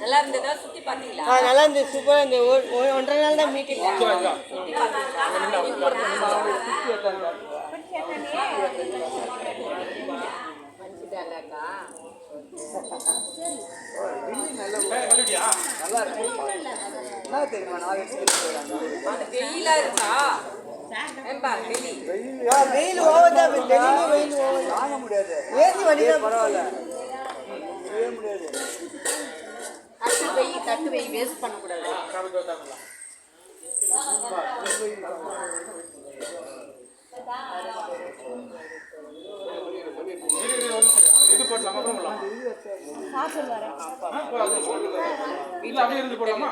நல்லா இருந்ததா? சுத்தி பாத்தீங்களா? நல்லா இருந்தது, சூப்பரா இருந்தது. 1.5 நாள் தான் மீட்டிங். வெயிலா இருக்கா? வெயில் ஓவர் தான், வெயில் ஓவர் தாங்க முடியாது. ஏசி வண்டிதான் பரவாயில்ல, செய்ய முடியாது. தட்டு வெய் வேஸ்ட் பண்ணக்கூடாது. இது போடலாமா? அப்படியே இருந்து போடலாமா?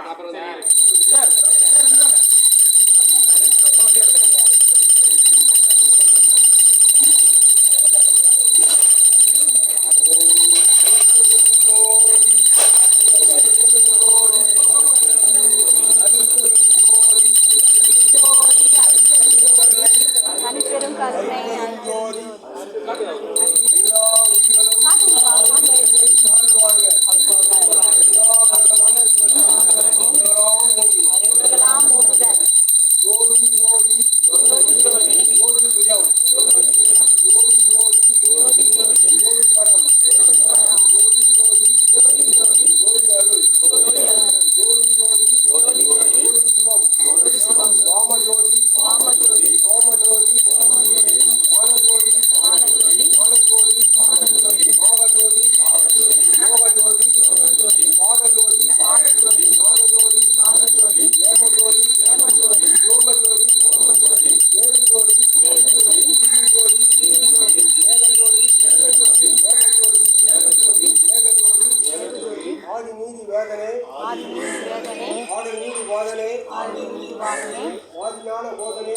வாதியான போதனை